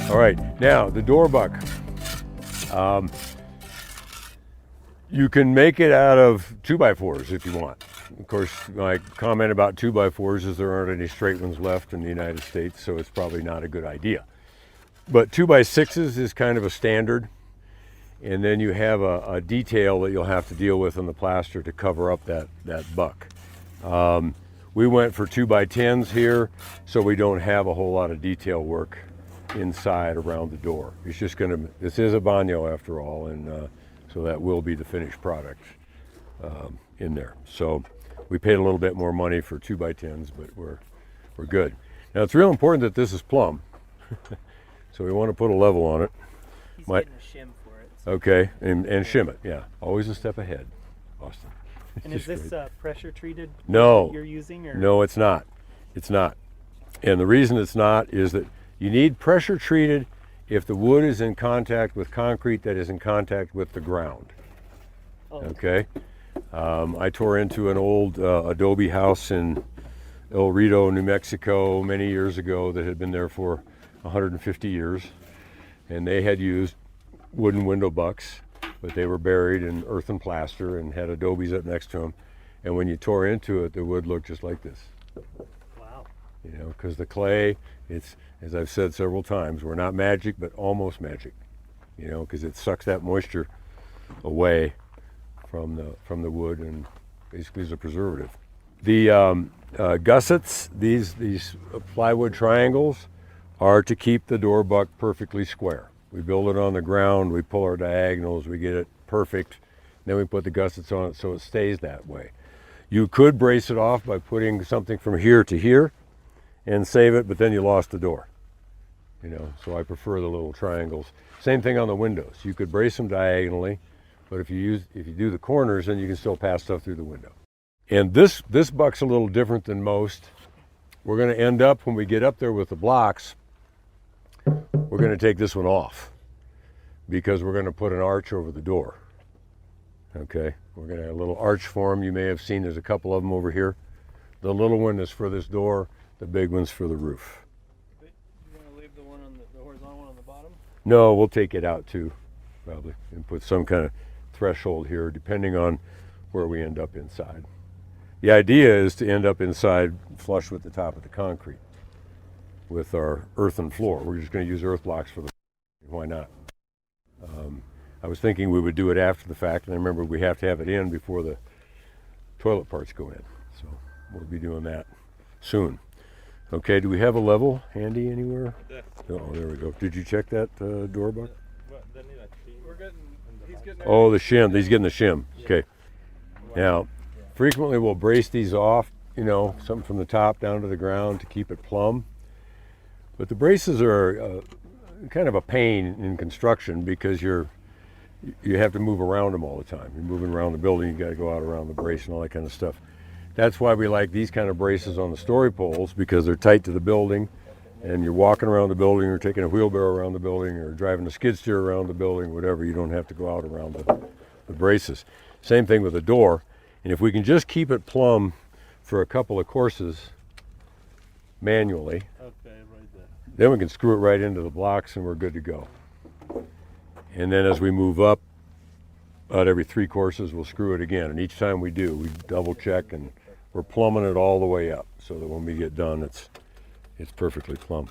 All right, now the door buck. You can make it out of 2x4s if you want. Of course, my comment about 2x4s is there aren't any straight ones left in the United States, so it's probably not a good idea. But 2x6s is kind of a standard. And then you have a detail that you'll have to deal with in the plaster to cover up that buck. We went for 2x10s here, so we don't have a whole lot of detail work inside around the door. It's just this is a bagnio after all, and so that will be the finished product in there. So we paid a little bit more money for 2x10s, but we're good. Now it's real important that this is plumb, so we want to put a level on it. He's getting a shim for it. So. Okay, and shim it, yeah. Always a step ahead, Austin. And is this pressure treated? No. You're using? Or? No, it's not. It's not. And the reason it's not is that you need pressure treated if the wood is in contact with concrete that is in contact with the ground. Oh. Okay? I tore into an old adobe house in El Rito, New Mexico many years ago that had been there for 150 years. And they had used wooden window bucks, but they were buried in earth and plaster and had adobes up next to them. And when you tore into it, the wood looked just like this. Wow. You know, because the clay, it's, as I've said several times, we're not magic, but almost magic. You know, because it sucks that moisture away from the wood and basically is a preservative. The gussets, these plywood triangles, are to keep the door buck perfectly square. We build it on the ground, we pull our diagonals, we get it perfect, then we put the gussets on it so it stays that way. You could brace it off by putting something from here to here and save it, but then you lost the door. You know, so I prefer the little triangles. Same thing on the windows. You could brace them diagonally, but if you do the corners, then you can still pass stuff through the window. And this buck's a little different than most. We're going to end up, when we get up there with the blocks, we're going to take this one off because we're going to put an arch over the door. Okay, we're going to have a little arch form. You may have seen there's a couple of them over here. The little one is for this door, the big one's for the roof. You're going to leave the one on the horizontal one on the bottom? No, we'll take it out too, probably, and put some kind of threshold here depending on where we end up inside. The idea is to end up inside flush with the top of the concrete with our earthen floor. We're just going to use earth blocks for the, why not? I was thinking we would do it after the fact, and I remember we have to have it in before the toilet parts go in. So we'll be doing that soon. Okay, do we have a level handy anywhere? Yeah. Oh, there we go. Did you check that door buck? He's getting Oh, the shim. He's getting the shim. Okay. Now, frequently we'll brace these off, you know, something from the top down to the ground to keep it plumb. But the braces are kind of a pain in construction because you have to move around them all the time. You're moving around the building, you got to go out around the brace and all that kind of stuff. That's why we like these kind of braces on the story poles, because they're tight to the building, and you're walking around the building or taking a wheelbarrow around the building or driving a skid steer around the building, whatever. You don't have to go out around the braces. Same thing with the door. And if we can just keep it plumb for a couple of courses manually, then we can screw it right into the blocks and we're good to go. And then as we move up, about every 3 courses, we'll screw it again. And each time we do, we double check and we're plumbing it all the way up so that when we get done, it's perfectly plumb.